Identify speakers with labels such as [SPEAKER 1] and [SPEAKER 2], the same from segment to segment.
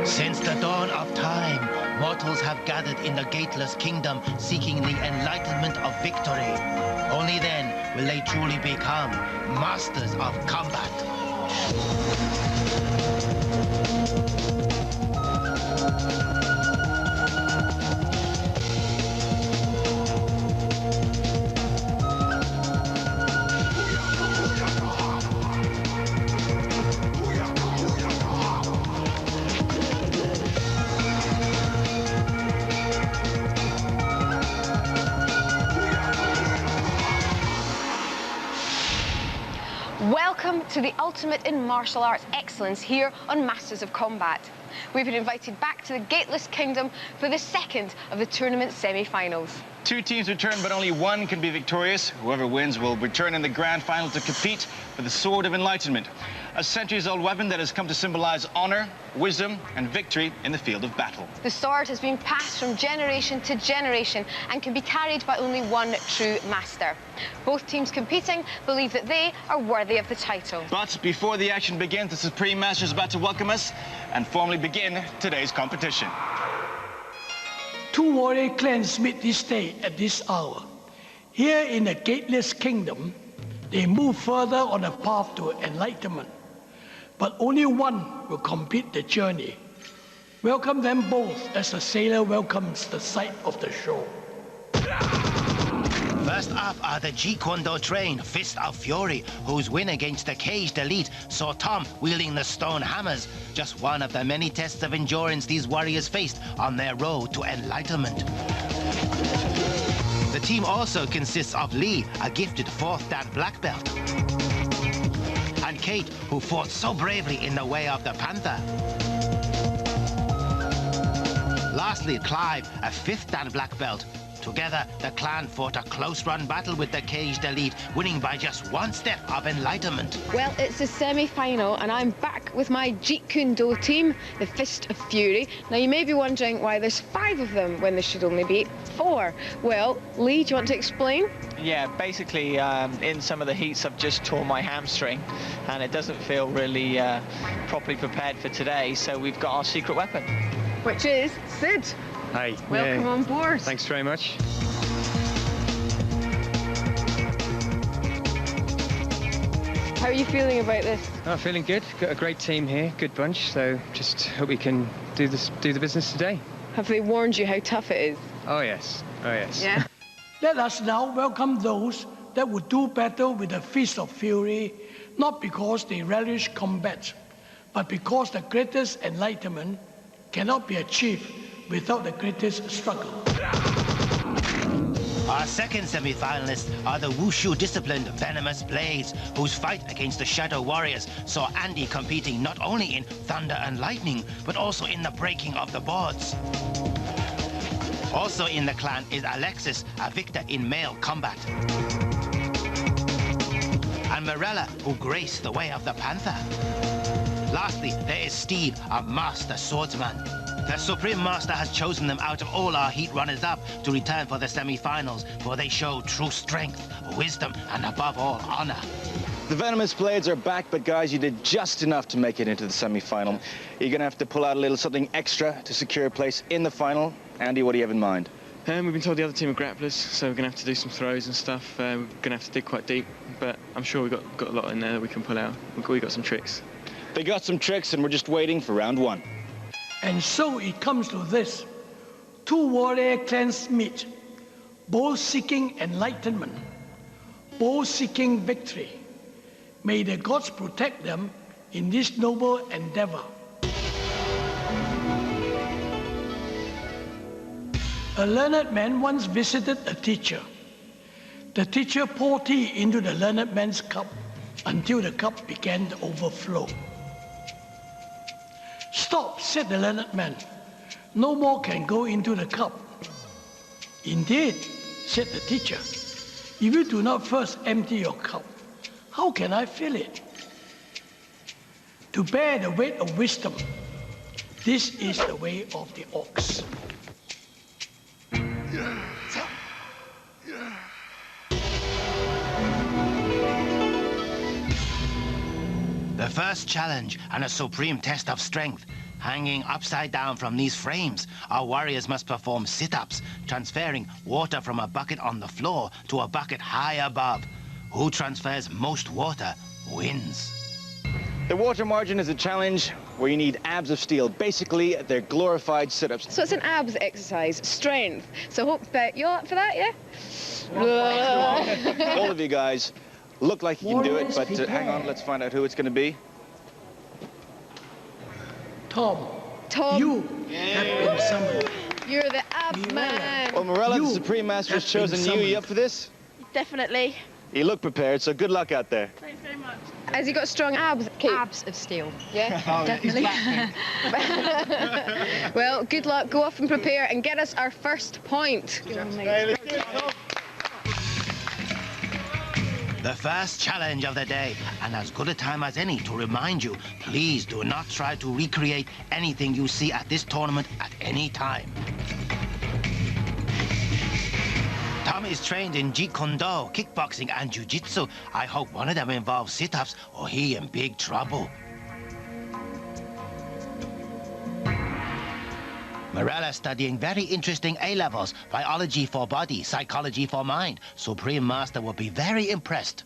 [SPEAKER 1] Since the dawn of time, mortals have gathered in the gateless kingdom seeking the enlightenment of victory. Only then will they truly become masters of combat.
[SPEAKER 2] Welcome to the ultimate in martial arts excellence here on Masters of Combat. We've been invited back to the Gateless Kingdom for the second of the tournament semi-finals.
[SPEAKER 3] Two teams return, but only one can be victorious. Whoever wins will return in the grand final to compete for the Sword of Enlightenment, a centuries-old weapon that has come to symbolize honor, wisdom, and victory in the field of battle. The sword has been passed from generation to generation and can be carried by only one true master. Both teams competing believe that they are worthy of the title. But before the action begins, the Supreme Master is about to welcome us and formally begin today's competition.
[SPEAKER 4] Two warrior clans meet this day at this hour. Here in the Gateless Kingdom, they move further on a path to enlightenment. But only one will complete the journey. Welcome them both as the sailor welcomes the sight of the show.
[SPEAKER 1] First up are the Jeet Kune Do trained Fist of Fury, whose win against the caged elite saw Tom wielding the stone hammers, just one of the many tests of endurance these warriors faced on their road to enlightenment. The team also consists of Lee, a gifted 4th Dan black belt, and Kate, who fought so bravely in the way of the Panther. Lastly, Clive, a 5th Dan black belt. Together, the clan fought a close-run battle with the caged elite, winning by just one step of enlightenment.
[SPEAKER 2] Well, it's the semi-final, and I'm back with my Jeet Kune Do team, the Fist of Fury. Now, you may be wondering why there's 5 of them when there should only be 4. Well, Lee, do you want to explain?
[SPEAKER 5] Yeah, basically, in some of the heats, I've just torn my hamstring, and it doesn't feel really properly prepared for today, so we've got our secret weapon.
[SPEAKER 2] Which is Sid.
[SPEAKER 6] Hi.
[SPEAKER 2] Welcome on board.
[SPEAKER 6] Thanks very much.
[SPEAKER 2] How are you feeling about this?
[SPEAKER 6] Oh, feeling good. Got a great team here, good bunch, so just hope we can do the business today.
[SPEAKER 2] Have they warned you how tough it is?
[SPEAKER 6] Oh, yes. Oh, yes.
[SPEAKER 2] Yeah?
[SPEAKER 4] Let us now welcome those that would do battle with the Fist of Fury, not because they relish combat, but because the greatest enlightenment cannot be achieved without the greatest struggle.
[SPEAKER 1] Our second semi-finalists are the Wushu-disciplined Venomous Blades, whose fight against the Shadow Warriors saw Andy competing not only in thunder and lightning, but also in the breaking of the boards. Also in the clan is Alexis, a victor in male combat. And Morella, who graced the way of the Panther. Lastly, there is Steve, a master swordsman. The Supreme Master has chosen them out of all our heat runners-up to return for the semi-finals, for they show true strength, wisdom, and above all, honor.
[SPEAKER 3] The Venomous Blades are back, but guys, you did just enough to make it into the semi-final. You're gonna have to pull out a little something extra to secure a place in the final. Andy, what do you have in mind?
[SPEAKER 7] We've been told the other team are grapplers, so we're going to have to do some throws and stuff. We're going to have to dig quite deep, but I'm sure we've got a lot in there that we can pull out. We've got some tricks.
[SPEAKER 3] They got some tricks, and we're just waiting for round 1.
[SPEAKER 4] And so it comes to this. 2 warrior clans meet, both seeking enlightenment, both seeking victory. May the gods protect them in this noble endeavor. A learned man once visited a teacher. The teacher poured tea into the learned man's cup until the cup began to overflow. "Stop," said the learned man. "No more can go into the cup." "Indeed," said the teacher. "If you do not first empty your cup, how can I fill it?" To bear the weight of wisdom, this is the way of the ox.
[SPEAKER 1] The first challenge and a supreme test of strength Hanging upside down from these frames, our warriors must perform sit-ups, transferring water from a bucket on the floor to a bucket high above. Who transfers most water wins.
[SPEAKER 3] The water margin is a challenge where you need abs of steel. Basically, they're glorified sit-ups.
[SPEAKER 2] So it's an abs exercise, strength. So hope that you're up for that, yeah?
[SPEAKER 3] All of you guys look like you can do it, but hang on, let's find out who it's going to be.
[SPEAKER 4] Tom,
[SPEAKER 2] Tom,
[SPEAKER 4] you have been summoned.
[SPEAKER 2] you're the abs man.
[SPEAKER 3] Well, Morella, the
[SPEAKER 4] You
[SPEAKER 3] Supreme Master has
[SPEAKER 4] have been
[SPEAKER 3] chosen you. Are you up for this?
[SPEAKER 8] Definitely.
[SPEAKER 3] You look prepared, so good luck out there.
[SPEAKER 8] Thanks very much.
[SPEAKER 2] Has he got strong abs, Kate?
[SPEAKER 8] Abs of steel.
[SPEAKER 2] Yeah?
[SPEAKER 8] Definitely.
[SPEAKER 2] Well, good luck. Go off and prepare and get us our first point.
[SPEAKER 1] The first challenge of the day, and as good a time as any to remind you, please do not try to recreate anything you see at this tournament at any time. Tom is trained in Jeet Kune Do, kickboxing and jiu-jitsu. I hope one of them involves sit-ups or he in big trouble. Morella studying very interesting A-levels, biology for body, psychology for mind. Supreme Master will be very impressed.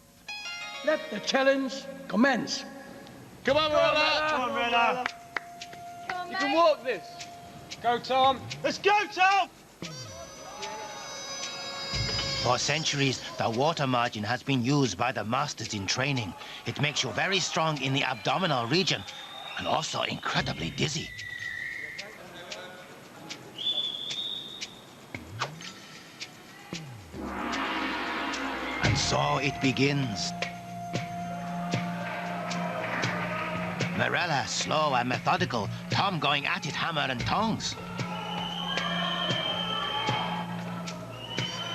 [SPEAKER 4] Let the challenge commence.
[SPEAKER 3] Come on, Morella!
[SPEAKER 7] Come on, Rella. You can walk this. Go, Tom. Let's go, Tom!
[SPEAKER 1] For centuries, the water margin has been used by the masters in training. It makes you very strong in the abdominal region and also incredibly dizzy. And so it begins. Morella, slow and methodical. Tom going at it, hammer and tongs.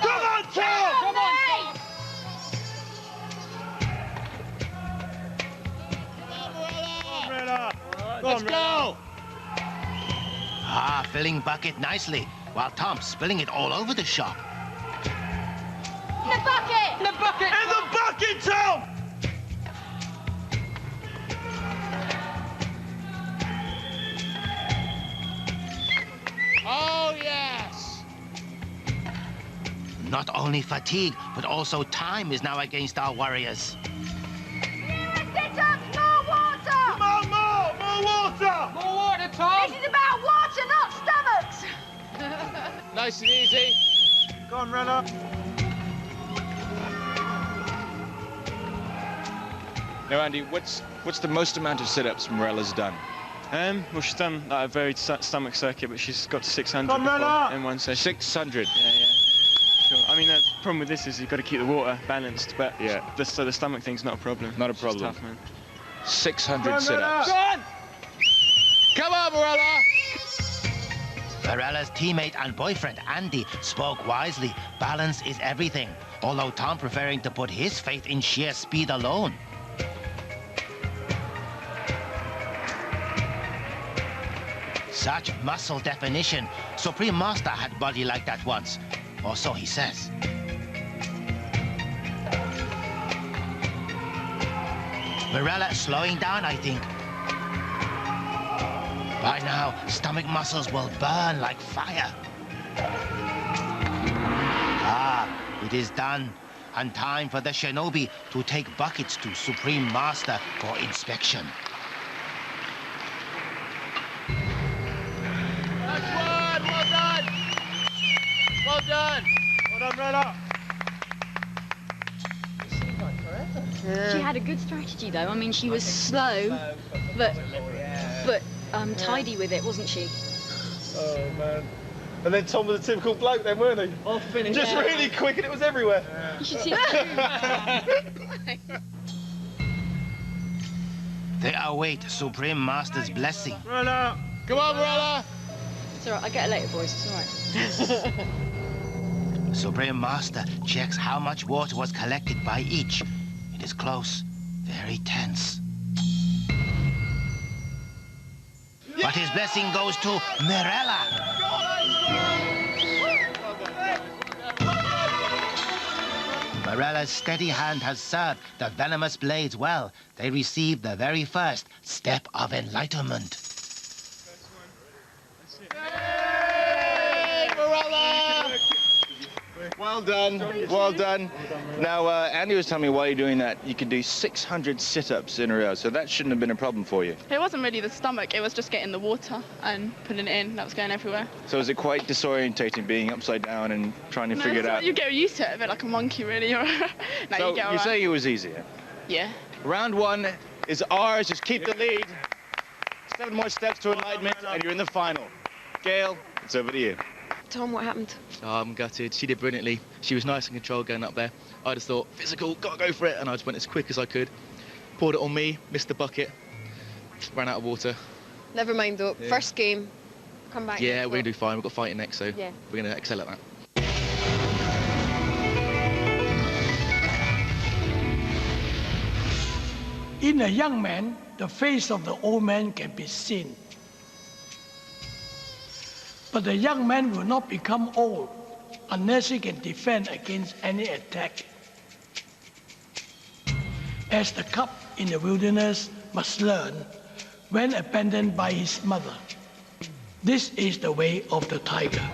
[SPEAKER 7] Come on, Tom! Come on!
[SPEAKER 3] Let's go!
[SPEAKER 1] Ah, filling bucket nicely, while Tom's spilling it all over the shop.
[SPEAKER 8] In the bucket!
[SPEAKER 7] In the bucket! In the bucket, Tom!
[SPEAKER 3] Oh, yes!
[SPEAKER 1] Not only fatigue, but also time is now against our warriors.
[SPEAKER 8] Sit-ups, more water!
[SPEAKER 7] Come on, more water!
[SPEAKER 5] More water, Tom!
[SPEAKER 8] This is about water, not stomachs!
[SPEAKER 3] Nice and easy.
[SPEAKER 7] Go on, Rella.
[SPEAKER 3] Now, Andy, what's the most amount of sit-ups Morella's done?
[SPEAKER 7] Well, she's done like, a varied stomach circuit, but she's got to 600
[SPEAKER 3] Come on, Rella!
[SPEAKER 7] in one session.
[SPEAKER 3] 600.
[SPEAKER 7] Yeah. Sure. I mean, the problem with this is you've got to keep the water balanced, but
[SPEAKER 3] Yeah.
[SPEAKER 7] so the stomach thing's not a problem.
[SPEAKER 3] Not a
[SPEAKER 7] It's just
[SPEAKER 3] problem.
[SPEAKER 7] tough, man.
[SPEAKER 3] 600 sit-ups.
[SPEAKER 7] on!
[SPEAKER 3] Come on, Morella!
[SPEAKER 1] Morella's teammate and boyfriend, Andy, spoke wisely. Balance is everything, although Tom preferring to put his faith in sheer speed alone. Such muscle definition. Supreme Master had body like that once, or so he says. Morella slowing down, I think. By now, stomach muscles will burn like fire. Ah, it is done. And time for the shinobi to take buckets to Supreme Master for inspection.
[SPEAKER 3] That's one! Well done! Well done!
[SPEAKER 7] Well done, Rella.
[SPEAKER 9] She had a good strategy though. I mean, she was slow, but tidy with it, wasn't she?
[SPEAKER 7] Oh, man. And then Tom was a typical bloke then, weren't he?
[SPEAKER 9] Off finish.
[SPEAKER 7] Just really quick and it was everywhere.
[SPEAKER 9] You should see it.
[SPEAKER 1] They await Supreme Master's blessing.
[SPEAKER 7] Rella.
[SPEAKER 3] Come on, Morella!
[SPEAKER 9] It's alright, I'll get it later, boys. It's alright.
[SPEAKER 1] Supreme Master checks how much water was collected by each. It is close, very tense. But his blessing goes to Morella. Morella's steady hand has served the venomous blades well. They receive the very first step of enlightenment.
[SPEAKER 3] Hey, Morella! Well done, well done. Now, Andy was telling me while you're doing that, you could do 600 sit-ups in a row, so that shouldn't have been a problem for you.
[SPEAKER 10] It wasn't really the stomach, it was just getting the water and putting it in. That was going everywhere.
[SPEAKER 3] So is it quite disorientating being upside down and trying to figure it out?
[SPEAKER 10] You get used to it a bit like a monkey, really. No,
[SPEAKER 3] so
[SPEAKER 10] you get all
[SPEAKER 3] you
[SPEAKER 10] right.
[SPEAKER 3] say it was easier?
[SPEAKER 10] Yeah.
[SPEAKER 3] Round one is ours. Just keep the lead. 7 more steps to enlightenment, and you're in the final. Gail, it's over to you.
[SPEAKER 2] Tom, what happened?
[SPEAKER 11] Oh, I'm gutted. She did brilliantly. She was nice and controlled going up there. I just thought, physical, gotta go for it, and I just went as quick as I could. Poured it on me, missed the bucket, ran out of water.
[SPEAKER 2] Never mind though.
[SPEAKER 11] Yeah.
[SPEAKER 2] First game. Come back.
[SPEAKER 11] Yeah, we're gonna do fine. We've got fighting next, so
[SPEAKER 2] yeah,
[SPEAKER 11] we're gonna excel at that.
[SPEAKER 4] In a young man, the face of the old man can be seen. But the young man will not become old unless he can defend against any attack. As the cub in the wilderness must learn when abandoned by his mother. This is the way of the tiger.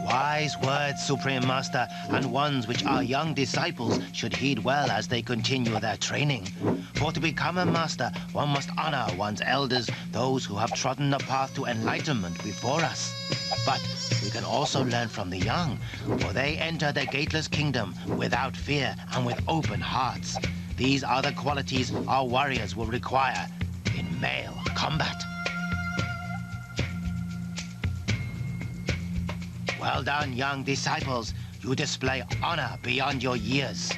[SPEAKER 1] Wise words, Supreme Master, and ones which our young disciples should heed well as they continue their training. For to become a master, one must honor one's elders, those who have trodden the path to enlightenment before us. But we can also learn from the young, for they enter the gateless kingdom without fear and with open hearts. These are the qualities our warriors will require in male combat. Well done, young disciples. You display honor beyond your years.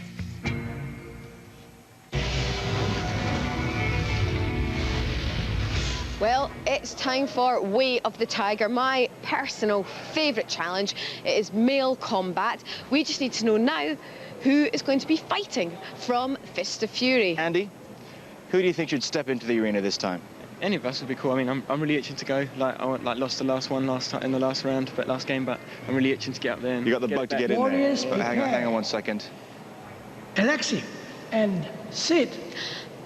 [SPEAKER 2] Well, it's time for Way of the Tiger, my personal favourite challenge. It is male combat. We just need to know now who is going to be fighting from Fist of Fury.
[SPEAKER 3] Andy, who do you think should step into the arena this time?
[SPEAKER 7] Any of us would be cool. I mean, I'm really itching to go. Like, I lost the last one in the last round, but last game, but I'm really itching to get up there. And
[SPEAKER 3] you got the bug to get in
[SPEAKER 4] Warriors
[SPEAKER 3] there. But hang on 1 second.
[SPEAKER 4] Alexi and Sid.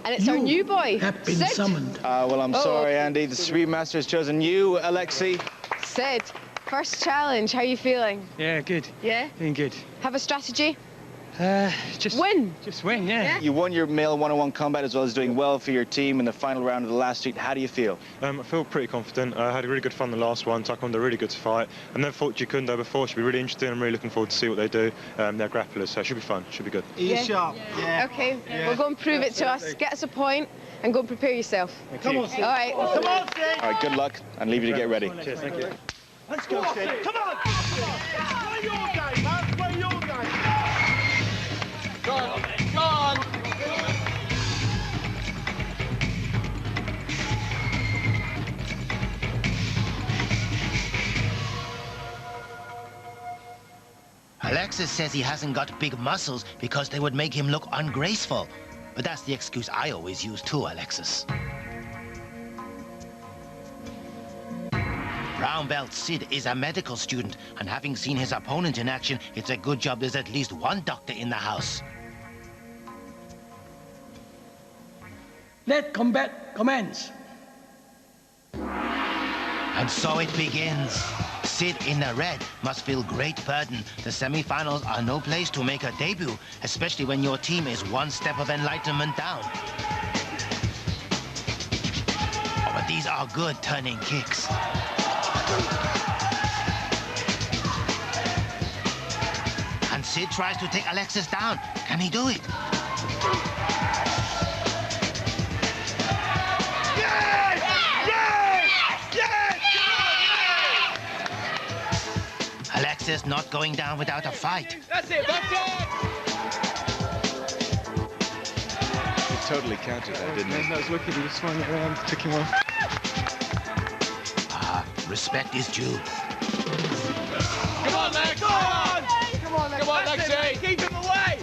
[SPEAKER 2] And it's our new boy,
[SPEAKER 4] have been
[SPEAKER 2] Sid.
[SPEAKER 4] Summoned.
[SPEAKER 3] Well, I'm sorry, Andy. The Supreme Master has chosen you, Alexi.
[SPEAKER 2] Sid, first challenge. How are you feeling?
[SPEAKER 6] Yeah, good.
[SPEAKER 2] Yeah?
[SPEAKER 6] Feeling good.
[SPEAKER 2] Have a strategy?
[SPEAKER 6] Just
[SPEAKER 2] win.
[SPEAKER 6] Just win, yeah.
[SPEAKER 3] You won your male one-on-one combat as well as doing well for your team in the final round of the last heat. How do you feel?
[SPEAKER 12] I feel pretty confident. I had really good fun the last one. Taekwondo really good to fight. I've never fought Jukundo before. Should be really interesting. I'm really looking forward to see what they do. They're grapplers, so it should be fun. Should be good.
[SPEAKER 2] Are you sharp? Yeah. Okay, we'll go and prove it to us. Get us a point and go and prepare yourself.
[SPEAKER 3] Come on,
[SPEAKER 2] Sid. All right.
[SPEAKER 3] Come on, Sid. All right, good luck and leave you to get ready.
[SPEAKER 12] Cheers, thank you.
[SPEAKER 13] Let's go, Sid. Come on. Play your game, man. Play your game.
[SPEAKER 3] Go on, go on.
[SPEAKER 1] Alexis says he hasn't got big muscles because they would make him look ungraceful. But that's the excuse I always use too, Alexis. Brown belt Sid is a medical student, and having seen his opponent in action, it's a good job there's at least one doctor in the house.
[SPEAKER 4] Let combat commence.
[SPEAKER 1] And so it begins. Sid in the red must feel great burden. The semi-finals are no place to make a debut, especially when your team is one step of enlightenment down. Oh, but these are good turning kicks. And Sid tries to take Alexis down. Can he do it? Alexis not going down without a fight.
[SPEAKER 3] That's it, that's it! He totally countered that, didn't he?
[SPEAKER 7] That was wicked. He just swung it around, took him off.
[SPEAKER 1] Respect is due.
[SPEAKER 3] Come on, Lex! Come on! Come on, Lex! Come on, Lexi! Keep him away!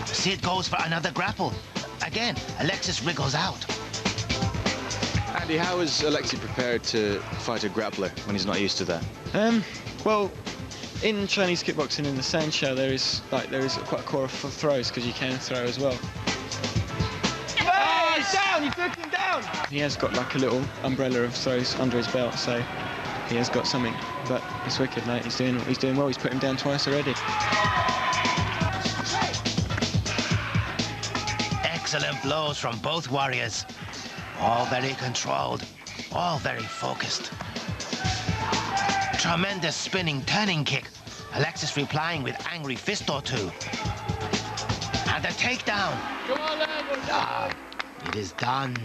[SPEAKER 1] Sid goes for another grapple. Again, Alexis wriggles out.
[SPEAKER 3] Andy, how is Alexi prepared to fight a grappler when he's not used to that?
[SPEAKER 7] Well, in Chinese kickboxing in the sand show, there is quite a core of throws because you can throw as well.
[SPEAKER 3] Hey, he's down! You took him down!
[SPEAKER 13] down!
[SPEAKER 7] He has got like a little umbrella of throws under his belt, so he has got something. But it's wicked, mate. He's doing well. He's put him down twice already.
[SPEAKER 1] Excellent blows from both warriors. All very controlled, all very focused. Tremendous spinning turning kick. Alexis replying with angry fist or two. And a takedown.
[SPEAKER 13] Come on, lad.
[SPEAKER 1] It is done.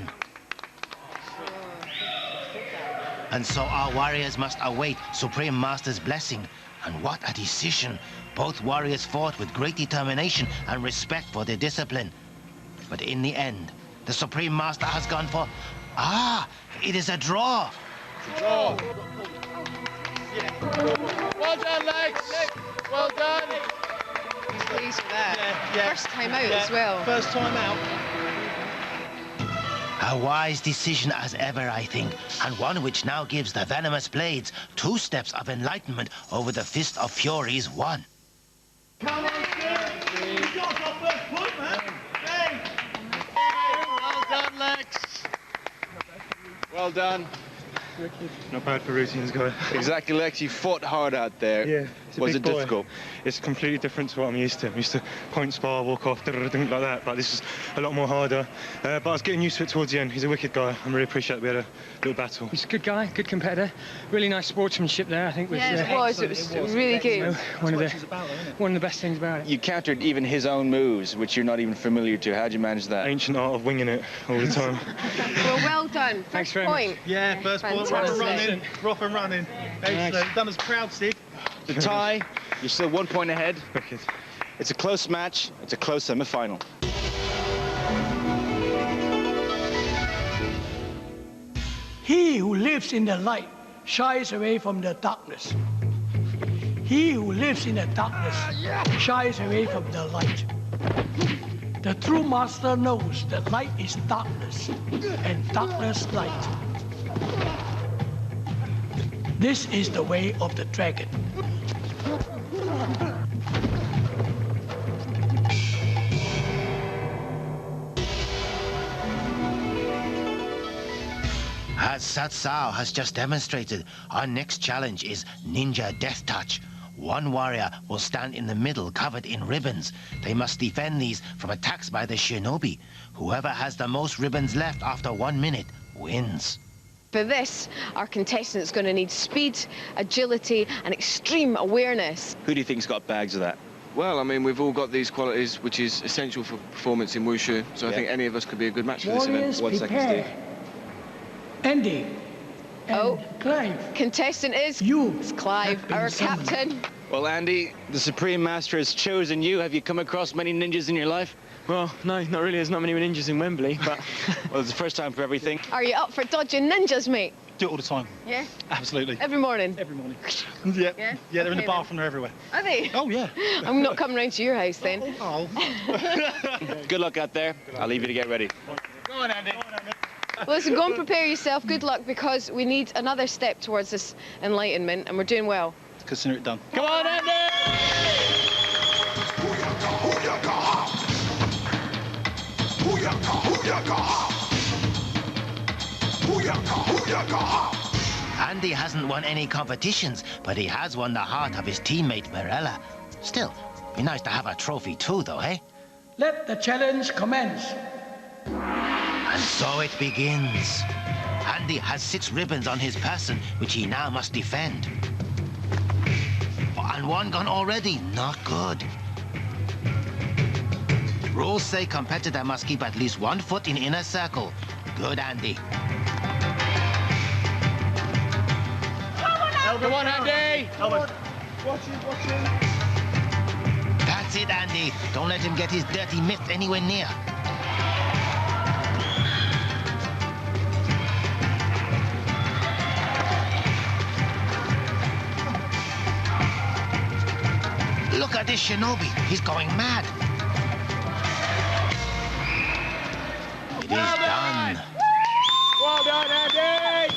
[SPEAKER 1] And so our warriors must await Supreme Master's blessing. And what a decision. Both warriors fought with great determination and respect for their discipline. But in the end, the Supreme Master has gone for... it is a draw.
[SPEAKER 13] Draw. Well done, Lex. Well done.
[SPEAKER 2] He's pleased with that.
[SPEAKER 11] Yeah.
[SPEAKER 2] First time out as well.
[SPEAKER 11] First time out.
[SPEAKER 1] A wise decision as ever, I think, and one which now gives the venomous blades 2 steps of enlightenment over the Fist of Fury's 1.
[SPEAKER 13] Come on, Stu. You got our first point, man. Hey. Well done, Lex. Well done.
[SPEAKER 12] Not bad for routines, guy.
[SPEAKER 3] Exactly, Lex. You fought hard out there.
[SPEAKER 12] Yeah.
[SPEAKER 3] Was it difficult?
[SPEAKER 12] It's completely different to what I'm used to. I'm used to point spar, walk off, things like that, but this is a lot more harder. But I was getting used to it towards the end. He's a wicked guy. I really appreciate that we had a little battle.
[SPEAKER 6] He's a good guy, good competitor. Really nice sportsmanship there, I think.
[SPEAKER 2] It was really good.
[SPEAKER 6] One of the best things about it.
[SPEAKER 3] You countered even his own moves, which you're not even familiar to. How'd you manage that?
[SPEAKER 12] Ancient art of winging it all the time.
[SPEAKER 2] Well done.
[SPEAKER 6] Thanks very
[SPEAKER 2] point.
[SPEAKER 6] much.
[SPEAKER 13] Yeah, first point. Rough and running. Excellent. Done us proud, Steve.
[SPEAKER 3] The tie, you're still 1 point ahead. It's a close match. It's a close semi-final.
[SPEAKER 4] He who lives in the light shies away from the darkness. He who lives in the darkness shies away from the light. The true master knows that light is darkness and darkness light. This is the way of the dragon.
[SPEAKER 1] As Satsao has just demonstrated, our next challenge is Ninja Death Touch. One warrior will stand in the middle covered in ribbons. They must defend these from attacks by the shinobi. Whoever has the most ribbons left after 1 minute wins.
[SPEAKER 2] For this, our contestant's going to need speed, agility, and extreme awareness.
[SPEAKER 3] Who do you think's got bags of that?
[SPEAKER 7] Well, I mean, we've all got these qualities, which is essential for performance in wushu. So I think any of us could be a good match for this event.
[SPEAKER 4] Warriors
[SPEAKER 7] 1 second,
[SPEAKER 4] prepare.
[SPEAKER 7] Steve.
[SPEAKER 4] Andy and Clive.
[SPEAKER 2] Contestant is Clive, our captain.
[SPEAKER 3] Well, Andy, the Supreme Master has chosen you. Have you come across many ninjas in your life?
[SPEAKER 7] Well, no, not really. There's not many ninjas in Wembley, but...
[SPEAKER 3] Well, it's the first time for everything.
[SPEAKER 2] Are you up for dodging ninjas, mate?
[SPEAKER 13] Do it all the time.
[SPEAKER 2] Yeah?
[SPEAKER 13] Absolutely.
[SPEAKER 2] Every morning?
[SPEAKER 13] Every morning. Yeah, they're in the bathroom, they're everywhere.
[SPEAKER 2] Are they?
[SPEAKER 13] Oh, yeah.
[SPEAKER 2] I'm not coming round to your house then.
[SPEAKER 13] Oh.
[SPEAKER 3] Good luck out there. I'll leave you to get ready.
[SPEAKER 13] Go on, Andy.
[SPEAKER 2] Listen, go and prepare yourself. Good luck, because we need another step towards this enlightenment, and we're doing well.
[SPEAKER 13] Consider it done.
[SPEAKER 3] Come on, Andy!
[SPEAKER 1] Andy hasn't won any competitions, but he has won the heart of his teammate Mirella. Still, be nice to have a trophy too, though, eh?
[SPEAKER 4] Let the challenge commence.
[SPEAKER 1] And so it begins. Andy has 6 ribbons on his person, which he now must defend. And 1 gone already. Not good. Rules say competitor must keep at least 1 foot in inner circle. Good, Andy.
[SPEAKER 13] Come on, Andy! Watch him.
[SPEAKER 1] That's it, Andy. Don't let him get his dirty mitt anywhere near. Look at this shinobi. He's going mad. It is done.
[SPEAKER 13] Well done, Andy!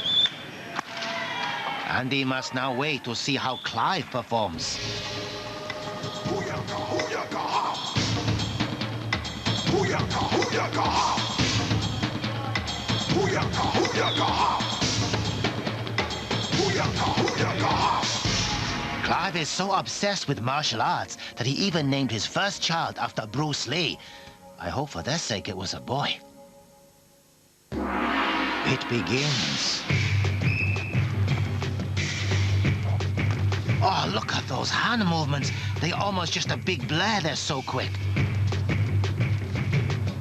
[SPEAKER 1] Andy must now wait to see how Clive performs. Clive is so obsessed with martial arts that he even named his first child after Bruce Lee. I hope for their sake it was a boy. It begins. Oh, look at those hand movements. They almost just a big blur, they're so quick.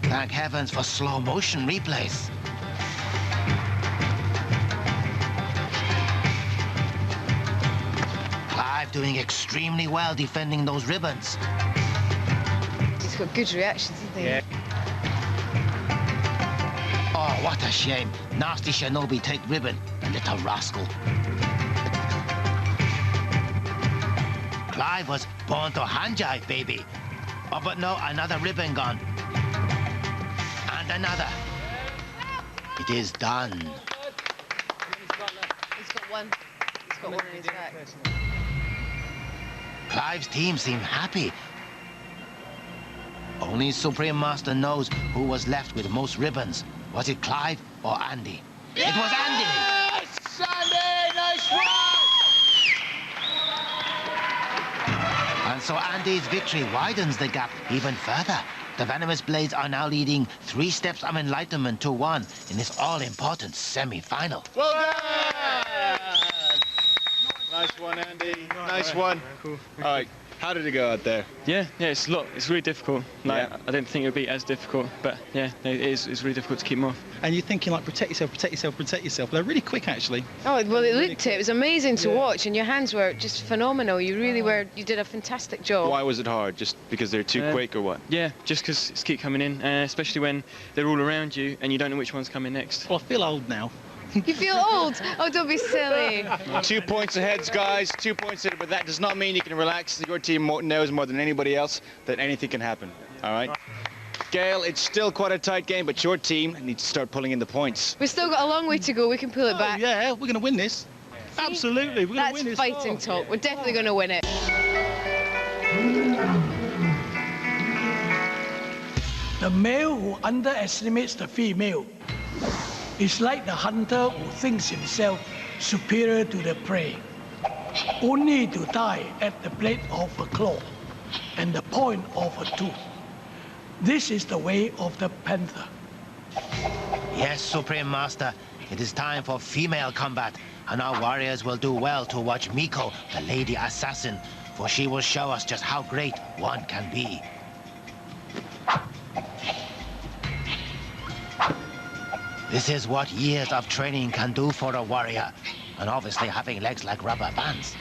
[SPEAKER 1] Thank heavens for slow motion replays. Clive doing extremely well defending those ribbons.
[SPEAKER 2] He's got good reactions, isn't he?
[SPEAKER 1] Yeah. Oh, what a shame. Nasty Shinobi take ribbon, the little rascal. Clive was born to hand jive, baby. Oh, but no, another ribbon gone. And another. It is done.
[SPEAKER 2] He's got one. He's got one in his back.
[SPEAKER 1] Clive's team seemed happy. Only Supreme Master knows who was left with most ribbons. Was it Clive or Andy?
[SPEAKER 13] Yes!
[SPEAKER 1] It was Andy!
[SPEAKER 13] Yes! Andy, nice one!
[SPEAKER 1] And so Andy's victory widens the gap even further. The Venomous Blades are now leading 3 steps of enlightenment to 1 in this all-important semi-final.
[SPEAKER 3] Well done! Nice one, Andy. Nice one.
[SPEAKER 7] Cool.
[SPEAKER 3] All right, how did it go out there?
[SPEAKER 7] Yeah, it's really difficult. Like, I didn't think it would be as difficult, but yeah, it's really difficult to keep them off.
[SPEAKER 14] And you're thinking like, protect yourself, protect yourself, protect yourself. They're really quick, actually.
[SPEAKER 2] Oh, well, it looked it. It was amazing to watch, and your hands were just phenomenal. You really were. You did a fantastic job.
[SPEAKER 3] Why was it hard? Just because they're too quick or what?
[SPEAKER 7] Yeah, just because it's keep coming in, especially when they're all around you and you don't know which one's coming next.
[SPEAKER 14] Well, I feel old now.
[SPEAKER 2] You feel old? Oh, don't be silly.
[SPEAKER 3] 2 points ahead, guys. 2 points ahead, but that does not mean you can relax. Your team knows more than anybody else that anything can happen. All right? Gail, it's still quite a tight game, but your team needs to start pulling in the points.
[SPEAKER 2] We've still got a long way to go. We can pull it back.
[SPEAKER 14] Yeah, we're going to win this.
[SPEAKER 2] See?
[SPEAKER 14] Absolutely, we're going to win this.
[SPEAKER 2] That's fighting talk. We're definitely going to win it.
[SPEAKER 4] The male who underestimates the female is like the hunter who thinks himself superior to the prey, only to die at the blade of a claw and the point of a tooth. This is the way of the panther.
[SPEAKER 1] Yes, Supreme Master, it is time for female combat, and our warriors will do well to watch Miko, the lady assassin, for she will show us just how great one can be. This is what years of training can do for a warrior, and obviously having legs like rubber bands.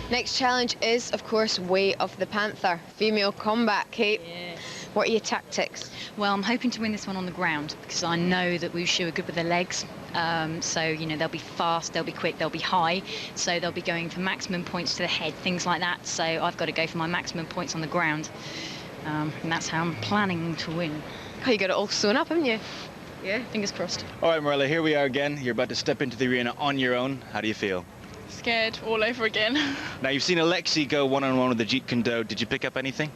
[SPEAKER 2] Next challenge is, of course, Way of the Panther. Female combat. Kate, what are your tactics?
[SPEAKER 9] Well, I'm hoping to win this one on the ground because I know that Wushu are good with their legs. So, you know, they'll be fast, they'll be quick, they'll be high. So they'll be going for maximum points to the head, things like that. So I've got to go for my maximum points on the ground. And that's how I'm planning to win.
[SPEAKER 2] Oh, you got it all sewn up, haven't you?
[SPEAKER 9] Yeah, fingers crossed.
[SPEAKER 3] All right, Morella, here we are again. You're about to step into the arena on your own. How do you feel?
[SPEAKER 10] Scared all over again.
[SPEAKER 3] Now, you've seen Alexi go one-on-one with the Jeet Kune Do. Did you pick up anything?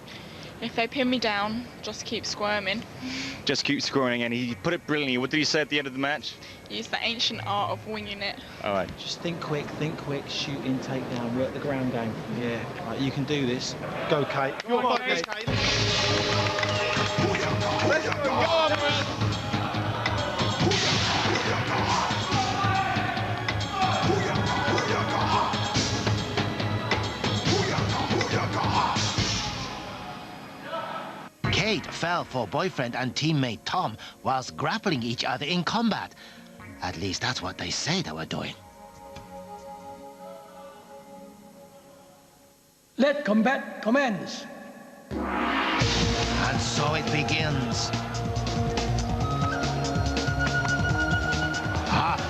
[SPEAKER 10] If they pin me down, just keep squirming.
[SPEAKER 3] Just keep scoring, and he put it brilliantly. What did he say at the end of the match?
[SPEAKER 10] Use the ancient art of winging it.
[SPEAKER 3] All right.
[SPEAKER 14] Just think quick, shoot in, take down, work the ground game. Yeah, right, you can do this. Go, Kate.
[SPEAKER 13] Come on, Kate. Let's go, go on, man.
[SPEAKER 1] Kate fell for boyfriend and teammate Tom whilst grappling each other in combat. At least that's what they say they were doing.
[SPEAKER 4] Let combat commence.
[SPEAKER 1] And so it begins.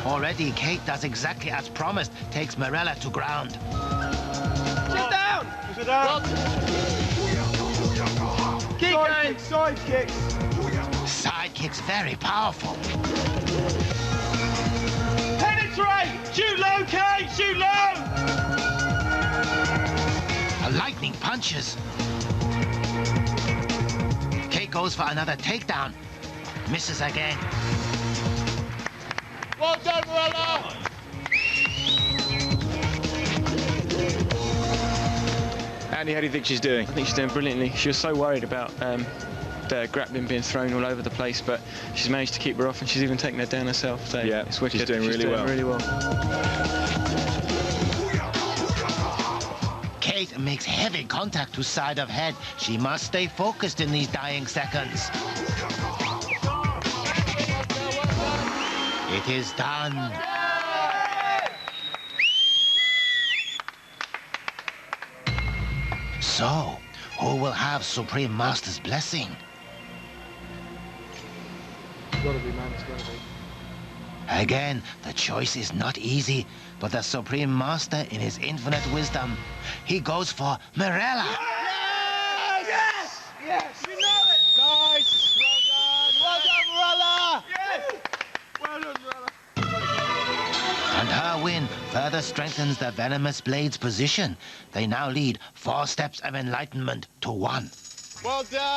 [SPEAKER 1] Already Kate does exactly as promised, takes Morella to ground.
[SPEAKER 13] Sit down! Sit down! Keep going! Side kicks!
[SPEAKER 1] Side kicks very powerful.
[SPEAKER 13] Penetrate! Shoot low, Kate! Shoot low!
[SPEAKER 1] lightning punches. Kate goes for another takedown. Misses again.
[SPEAKER 13] Well done, Morella!
[SPEAKER 3] Andy, how do you think she's doing?
[SPEAKER 7] I think she's doing brilliantly. She was so worried about the grappling being thrown all over the place, but she's managed to keep her off, and she's even taken her down herself. So
[SPEAKER 3] yeah,
[SPEAKER 7] it's wicked.
[SPEAKER 3] She's doing really well.
[SPEAKER 1] Kate makes heavy contact to side of head. She must stay focused in these dying seconds. It is done. So, who will have Supreme Master's blessing?
[SPEAKER 6] It's gotta be, man, it's gotta be.
[SPEAKER 1] Again, the choice is not easy, but the Supreme Master, in his infinite wisdom, he goes for Morella.
[SPEAKER 13] Yes! Yes! Yes! You know it! Nice! Well done, Morella! Yes! Well done, Morella.
[SPEAKER 1] And her win further strengthens the Venomous Blade's position. They now lead 4 steps of enlightenment to 1.
[SPEAKER 13] Well done!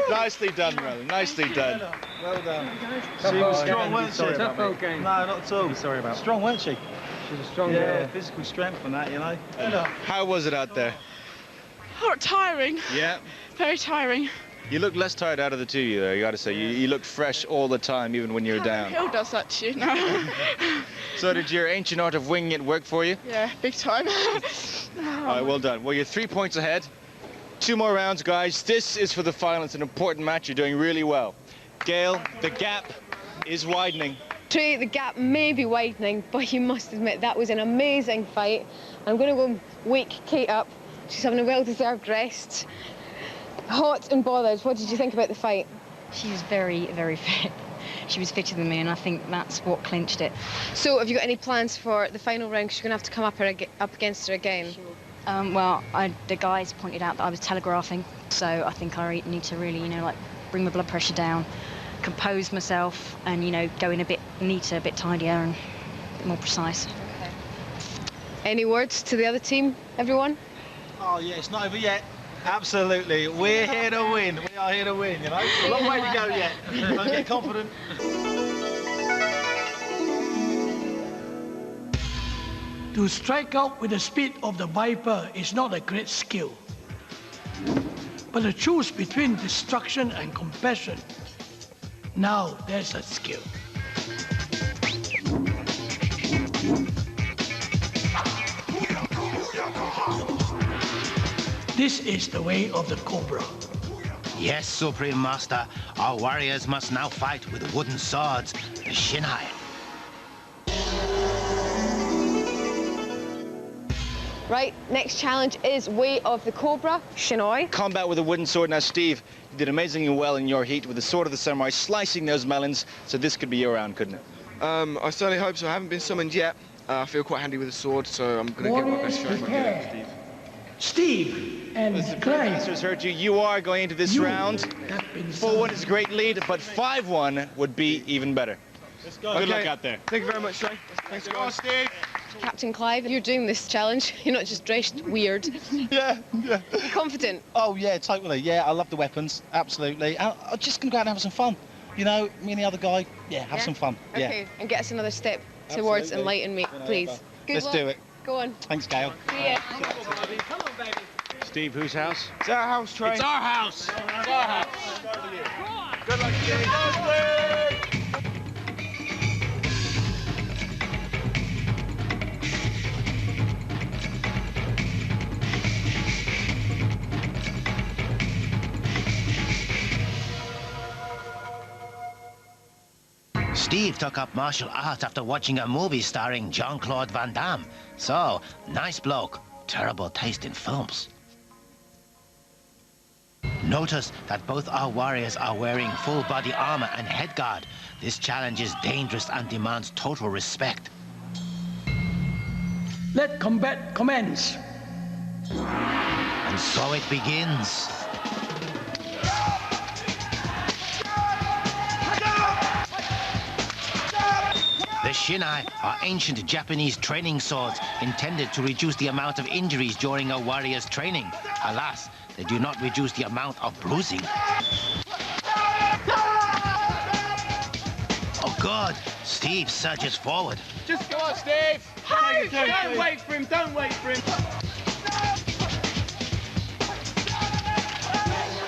[SPEAKER 13] Nicely done, Morella. Nicely done.
[SPEAKER 14] Well done.
[SPEAKER 12] She was strong, weren't she?
[SPEAKER 6] Tough old game.
[SPEAKER 12] No, not at all. Sorry about. Strong, weren't she?
[SPEAKER 6] She's a strong
[SPEAKER 12] Yeah,
[SPEAKER 6] girl.
[SPEAKER 12] physical strength and that, you know.
[SPEAKER 3] How was it out there?
[SPEAKER 10] Oh, tiring.
[SPEAKER 3] Yeah.
[SPEAKER 10] Very tiring.
[SPEAKER 3] You look less tired out of the two of you, though, you got to say. You look fresh all the time, even when you're down.
[SPEAKER 10] Hill does that to you. No.
[SPEAKER 3] So did your ancient art of winging it work for you?
[SPEAKER 10] Yeah, big time.
[SPEAKER 3] All right, well done. Well, you're 3 points ahead. 2 more rounds, guys. This is for the final. It's an important match. You're doing really well. Gail, the gap is widening.
[SPEAKER 2] Trey, the gap may be widening, but you must admit that was an amazing fight. I'm going to go and wake Kate up. She's having a well-deserved rest. Hot and bothered. What did you think about the fight?
[SPEAKER 9] She was very, very fit. She was fitter than me, and I think that's what clinched it.
[SPEAKER 2] So, have you got any plans for the final round? 'Cause you're going to have to come up against her again.
[SPEAKER 9] Well, the guys pointed out that I was telegraphing, so I think I need to really, like bring my blood pressure down, compose myself, and go in a bit neater, a bit tidier, and a bit more precise.
[SPEAKER 2] Okay. Any words to the other team, everyone?
[SPEAKER 14] Oh yeah, it's not over yet. Absolutely, we're here to win. We are here to win. You know, a long way to go yet. Don't get confident.
[SPEAKER 4] To strike out with the speed of the Viper is not a great skill. But to choose between destruction and compassion, now there's a skill. This is the way of the Cobra.
[SPEAKER 1] Yes, Supreme Master. Our warriors must now fight with wooden swords, the Shinhai.
[SPEAKER 2] Right, next challenge is Way of the Cobra, Shinoi.
[SPEAKER 3] Combat with a wooden sword. Now, Steve, you did amazingly well in your heat with the Sword of the Samurai, slicing those melons, so this could be your round, couldn't it?
[SPEAKER 15] I certainly hope so. I haven't been summoned yet. I feel quite handy with a sword, so I'm going to give my best shot.
[SPEAKER 4] Steve and Craig.
[SPEAKER 3] Has heard you. You are going into this round. 4-1 is a great lead, but 5-1 would be even better.
[SPEAKER 15] Let's go.
[SPEAKER 3] Good luck out there.
[SPEAKER 15] Thank you very much, Trey. Thanks, guys.
[SPEAKER 13] Steve.
[SPEAKER 2] Captain Clive, you're doing this challenge. You're not just dressed weird.
[SPEAKER 16] Yeah.
[SPEAKER 2] You're confident.
[SPEAKER 16] Oh, yeah, totally. Yeah, I love the weapons. Absolutely. I'm just going to go out and have some fun. You know, me and the other guy, have some fun.
[SPEAKER 2] Okay,
[SPEAKER 16] Yeah.
[SPEAKER 2] and get us another step towards
[SPEAKER 16] Absolutely.
[SPEAKER 2] enlightenment, please. Good
[SPEAKER 16] Let's
[SPEAKER 2] luck.
[SPEAKER 16] do it.
[SPEAKER 2] Go on.
[SPEAKER 16] Thanks, Gail.
[SPEAKER 2] See ya.
[SPEAKER 3] Steve, whose house?
[SPEAKER 14] It's our house, Trey.
[SPEAKER 13] It's our house. It's our house. Good luck, Steve.
[SPEAKER 1] Steve took up martial arts after watching a movie starring Jean-Claude Van Damme. So, nice bloke, terrible taste in films. Notice that both our warriors are wearing full body armor and headguard. This challenge is dangerous and demands total respect.
[SPEAKER 4] Let combat commence.
[SPEAKER 1] And so it begins. The shinai are ancient Japanese training swords intended to reduce the amount of injuries during a warrior's training. Alas, they do not reduce the amount of bruising. Oh, God! Steve surges forward.
[SPEAKER 13] Just go on, Steve.
[SPEAKER 8] Hey,
[SPEAKER 13] Don't wait for him. Don't wait for him.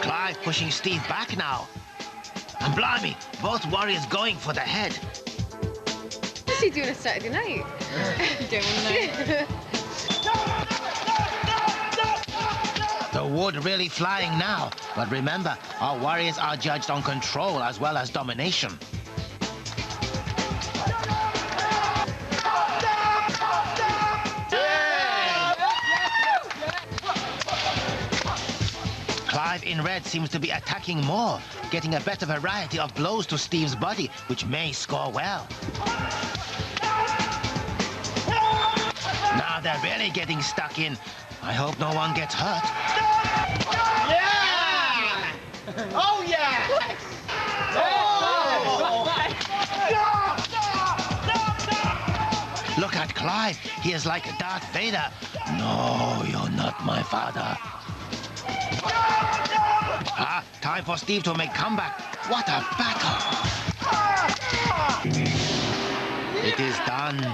[SPEAKER 1] Clive pushing Steve back now. And blimey, both warriors going for the head.
[SPEAKER 2] What's he doing a Saturday night?
[SPEAKER 9] Don't know.
[SPEAKER 1] The wood really flying now. But remember, our warriors are judged on control as well as domination. Clive in red seems to be attacking more, getting a better variety of blows to Steve's body, which may score well. Now they're really getting stuck in. I hope no one gets hurt.
[SPEAKER 13] Yeah! Oh, yeah!
[SPEAKER 1] Look at Clive. He is like Darth Vader. No, you're not my father. Ah, time for Steve to make comeback. What a battle! It is done.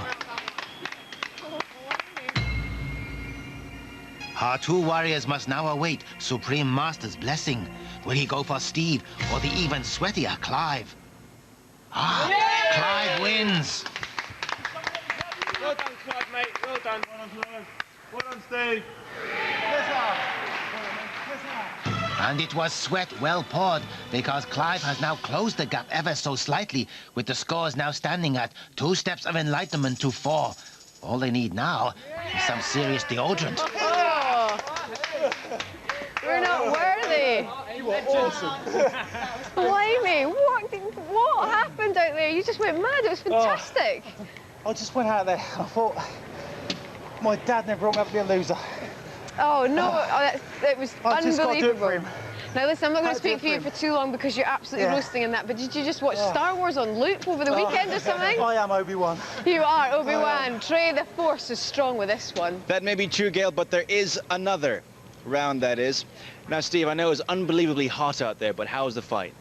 [SPEAKER 1] Our two warriors must now await Supreme Master's blessing. Will he go for Steve or the even sweatier Clive? Ah, Clive wins.
[SPEAKER 13] Well done, Clive, mate. Well done. Well done, Clive. Well done, Steve. Yes, sir.
[SPEAKER 1] And it was sweat well poured, because Clive has now closed the gap ever so slightly, with the scores now standing at 2 steps of enlightenment to 4. All they need now is some serious deodorant.
[SPEAKER 2] Oh, we're not worthy.
[SPEAKER 13] You were awesome.
[SPEAKER 2] Blimey, what happened out there? You just went mad. It was fantastic.
[SPEAKER 16] I just went out there. I thought, my dad never brought me up to be a loser.
[SPEAKER 2] Oh, no, it was
[SPEAKER 16] I just got to do it for
[SPEAKER 2] unbelievable.
[SPEAKER 16] him.
[SPEAKER 2] Now, listen, I'm not going to speak for you for too long because you're absolutely roasting in that, but did you just watch Star Wars on loop over the weekend or something?
[SPEAKER 16] I am Obi-Wan.
[SPEAKER 2] You are, Obi-Wan. Trey, the Force is strong with this one.
[SPEAKER 3] That may be true, Gail, but there is another round, that is. Now, Steve, I know it's unbelievably hot out there, but how's the fight?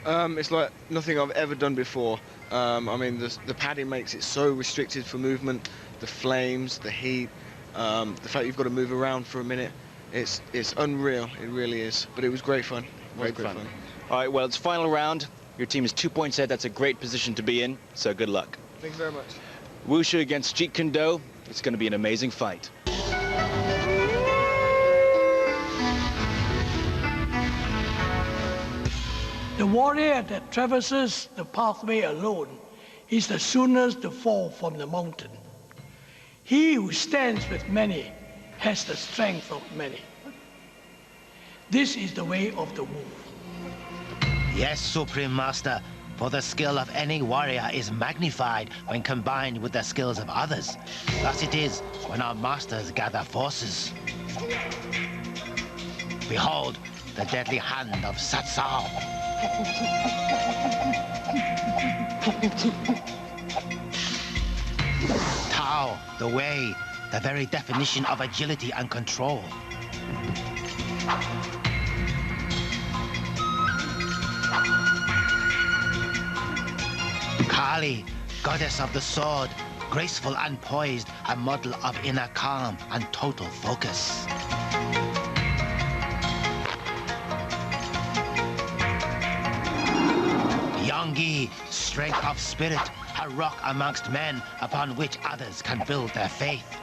[SPEAKER 15] It's like nothing I've ever done before. I mean, the padding makes it so restricted for movement. The flames, the heat, the fact you've got to move around for a minute. It's unreal, it really is. But it was great fun. Great fun.
[SPEAKER 3] All right, well, it's final round. Your team is 2 points ahead. That's a great position to be in, so good luck.
[SPEAKER 15] Thank you very much.
[SPEAKER 3] Wushu against Jeet Kune Do. It's going to be an amazing fight.
[SPEAKER 4] The warrior that traverses the pathway alone is the soonest to fall from the mountain. He who stands with many has the strength of many. This is the way of the wolf.
[SPEAKER 1] Yes, Supreme Master, for the skill of any warrior is magnified when combined with the skills of others. Thus it is when our masters gather forces. Behold, the deadly hand of Satsao. Tao, the way, the very definition of agility and control. Kali, goddess of the sword, graceful and poised, a model of inner calm and total focus. Yonggi, strength of spirit, a rock amongst men upon which others can build their faith.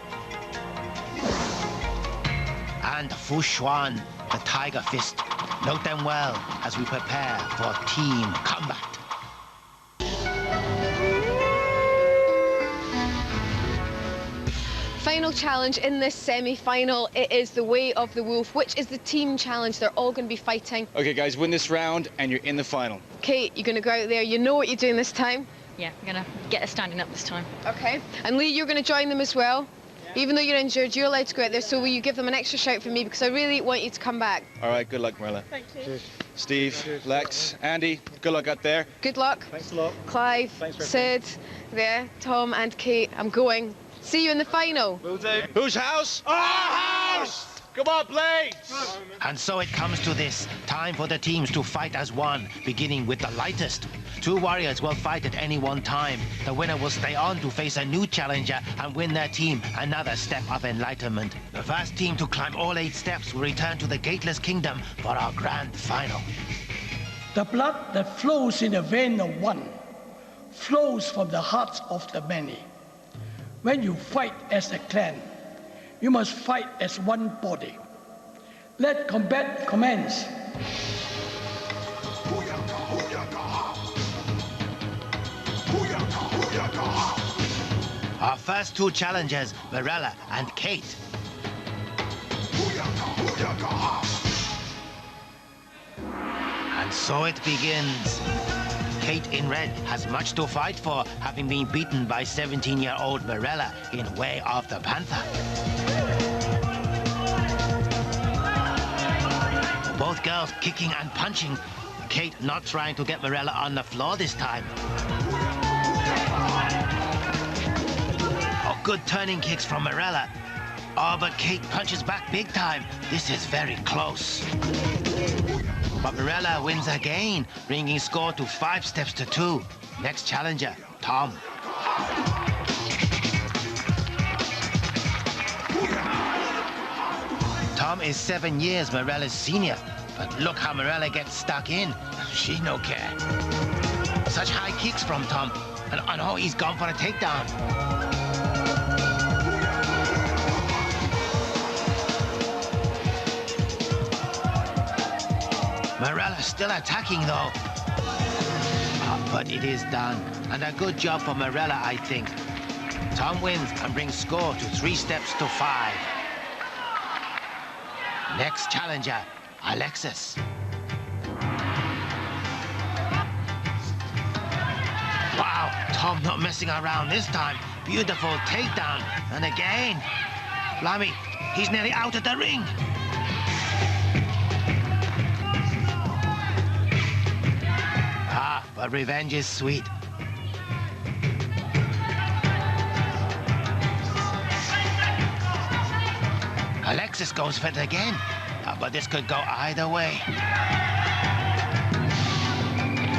[SPEAKER 1] And Fu Xuan, the tiger fist. Note them well as we prepare for team combat.
[SPEAKER 2] Final challenge in this semi-final, it is the way of the wolf, which is the team challenge. They're all going to be fighting.
[SPEAKER 3] Okay, guys, win this round and you're in the final.
[SPEAKER 2] Kate, you're going to go out there. You know what you're doing this time.
[SPEAKER 9] Yeah, I'm going to get her standing up this time.
[SPEAKER 2] Okay. And Lee, you're going to join them as well. Even though you're injured, you're allowed to go out there, so will you give them an extra shout from me, because I really want you to come back.
[SPEAKER 3] All right, good luck, Marilla.
[SPEAKER 10] Thank you.
[SPEAKER 3] Steve, Lex, Andy, good luck out there.
[SPEAKER 2] Good luck.
[SPEAKER 14] Thanks a lot.
[SPEAKER 2] Clive, Sid, there, Tom and Kate, I'm going. See you in the final.
[SPEAKER 3] Will do. Whose house? Our house! Come on, Blades!
[SPEAKER 1] And so it comes to this. Time for the teams to fight as one, beginning with the lightest. 2 warriors will fight at any one time. The winner will stay on to face a new challenger and win their team another step of enlightenment. The first team to climb all 8 steps will return to the Gateless Kingdom for our grand final.
[SPEAKER 4] The blood that flows in the vein of one flows from the hearts of the many. When you fight as a clan, you must fight as one body. Let combat commence.
[SPEAKER 1] Our first 2 challengers, Marella and Kate. And so it begins. Kate in red has much to fight for, having been beaten by 17-year-old Marella in Way of the Panther. Both girls kicking and punching. Kate not trying to get Marella on the floor this time. Oh, good turning kicks from Marella. Oh, but Kate punches back big time. This is very close. But Marella wins again, bringing score to 5 steps to 2. Next challenger, Tom. Tom is 7 years Marella's senior, but look how Marella gets stuck in. She no care. Such high kicks from Tom, and oh, he's gone for a takedown. Marella still attacking though. Oh, but it is done, and a good job for Marella, I think. Tom wins and brings score to 3 steps to 5. Next challenger, Alexis. Wow, Tom not messing around this time. Beautiful takedown, and again. Blimey, he's nearly out of the ring. Ah, but revenge is sweet. Alexis goes for it again, but this could go either way.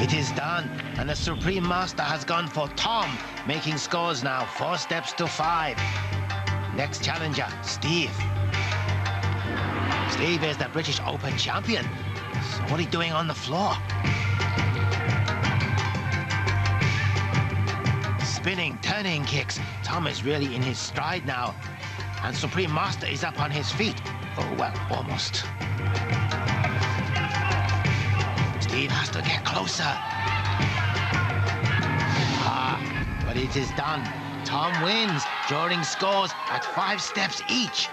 [SPEAKER 1] It is done, and the Supreme Master has gone for Tom, making scores now 4 steps to 5. Next challenger, Steve. Steve is the British Open champion. So what are you doing on the floor? Spinning, turning kicks. Tom is really in his stride now. And Supreme Master is up on his feet. Oh, well, almost. Steve has to get closer. Ah, but it is done. Tom wins, drawing scores at 5 steps each.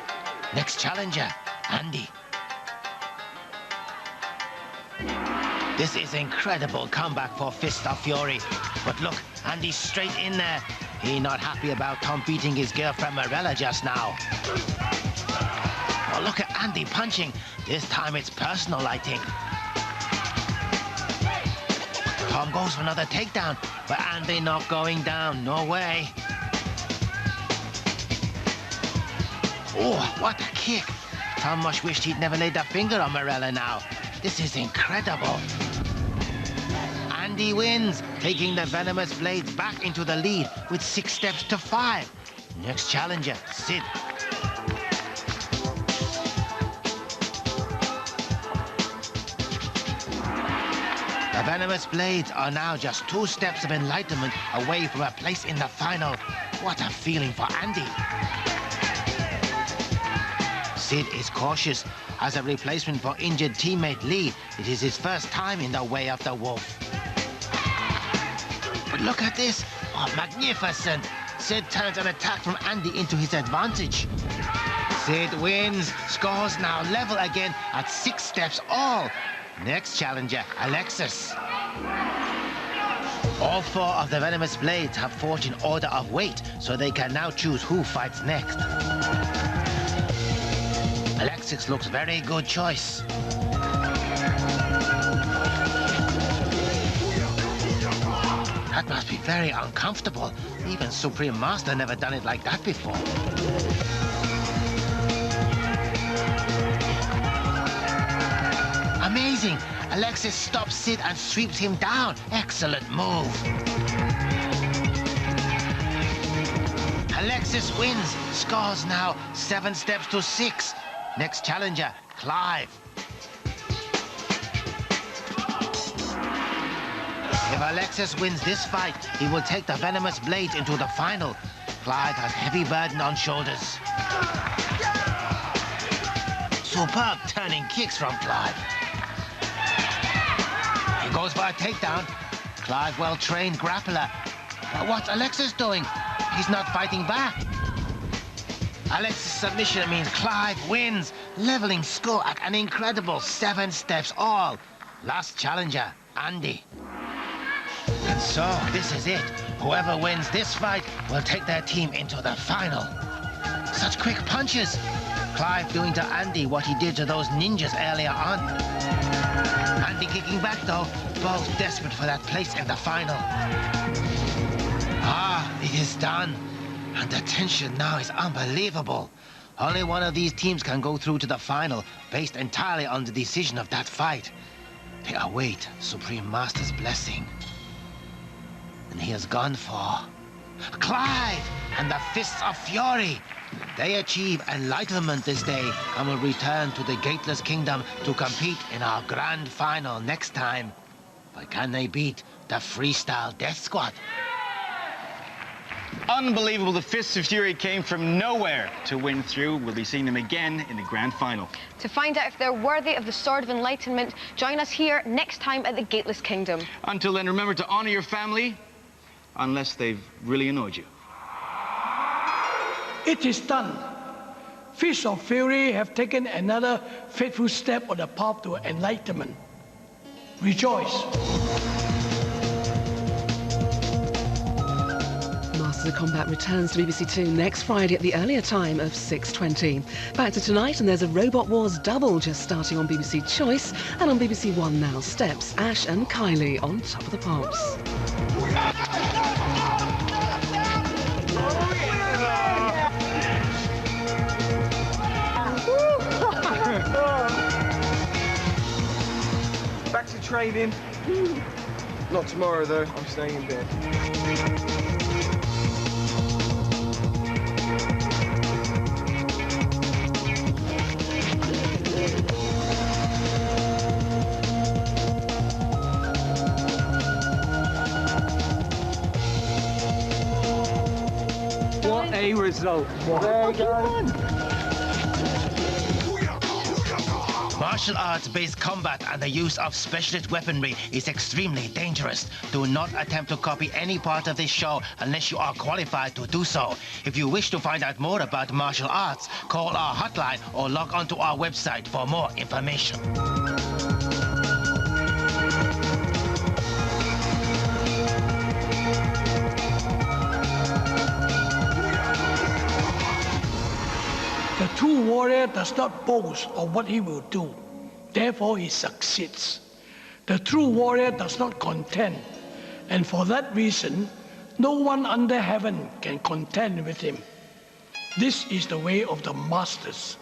[SPEAKER 1] Next challenger, Andy. This is incredible comeback for Fist of Fury. But look, Andy's straight in there. He not happy about Tom beating his girlfriend Marella just now. Oh, look at Andy punching. This time it's personal, I think. Tom goes for another takedown, but Andy not going down. No way. Oh, what a kick. Tom much wished he'd never laid a finger on Marella now. This is incredible. Andy wins, taking the venomous blades back into the lead with 6 steps to 5. Next challenger, Sid. The venomous blades are now just 2 steps of enlightenment away from a place in the final. What a feeling for Andy. Sid is cautious. As a replacement for injured teammate Lee, it is his first time in the Way of the Wolf. But look at this. Oh, magnificent. Sid turns an attack from Andy into his advantage. Sid wins. Scores now level again at 6 steps all. Next challenger, Alexis. All 4 of the venomous blades have fought in order of weight, so they can now choose who fights next. Alexis looks very good choice. That must be very uncomfortable. Even Supreme Master never done it like that before. Amazing! Alexis stops Sid and sweeps him down. Excellent move. Alexis wins. Scores now 7 steps to 6. Next challenger, Clive. If Alexis wins this fight, he will take the venomous blades into the final. Clive has heavy burden on shoulders. Superb turning kicks from Clive. He goes for a takedown. Clive, well-trained grappler. But what's Alexis doing? He's not fighting back. Alexis' submission means Clive wins, leveling score at an incredible 7 steps all. Last challenger, Andy. And so, this is it. Whoever wins this fight will take their team into the final. Such quick punches. Clive doing to Andy what he did to those ninjas earlier on. Andy kicking back though, both desperate for that place in the final. Ah, it is done. And the tension now is unbelievable. Only one of these teams can go through to the final, based entirely on the decision of that fight. They await Supreme Master's blessing. And he has gone for Clive and the Fists of Fury. They achieve enlightenment this day and will return to the Gateless Kingdom to compete in our grand final next time. But can they beat the Freestyle Death Squad?
[SPEAKER 3] Unbelievable. The Fists of Fury came from nowhere to win through. We'll be seeing them again in the grand final.
[SPEAKER 2] To find out if they're worthy of the Sword of Enlightenment, join us here next time at the Gateless Kingdom.
[SPEAKER 3] Until then, remember to honor your family, unless they've really annoyed you.
[SPEAKER 4] It is done. Fists of Fury have taken another fateful step on the path to enlightenment. Rejoice.
[SPEAKER 17] Masters of Combat returns to BBC Two next Friday at the earlier time of 6:20. Back to tonight, and there's a Robot Wars double just starting on BBC Choice, and on BBC One now, Steps, Ash and Kylie on Top of the Pops.
[SPEAKER 15] Back to training. Not tomorrow though, I'm staying in bed.
[SPEAKER 18] What a result. There you go.
[SPEAKER 1] Martial arts-based combat and the use of specialist weaponry is extremely dangerous. Do not attempt to copy any part of this show unless you are qualified to do so. If you wish to find out more about martial arts, call our hotline or log onto our website for more information.
[SPEAKER 4] The true warrior does not boast of what he will do. Therefore, he succeeds. The true warrior does not contend. And for that reason, no one under heaven can contend with him. This is the way of the masters.